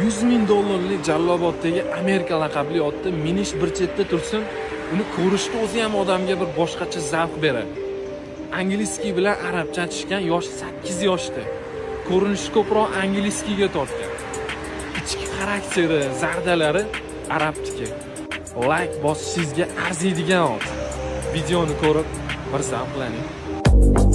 $100,000 Jalloboddagi Amerika laqabli otda minish bir chetda tursin, uni ko'rishga o'zi ham odamga bir boshqacha zavq beradi. Angliskiy bilan arabcha tushgan yosh 8 yoshda. Ko'rinishi ko'proq angliskiyga tortgan. Ichki xarakteri, zardalari arabniki. Like bosishingizga arziydigan ot. Videoni ko'rib bir zavqlaning.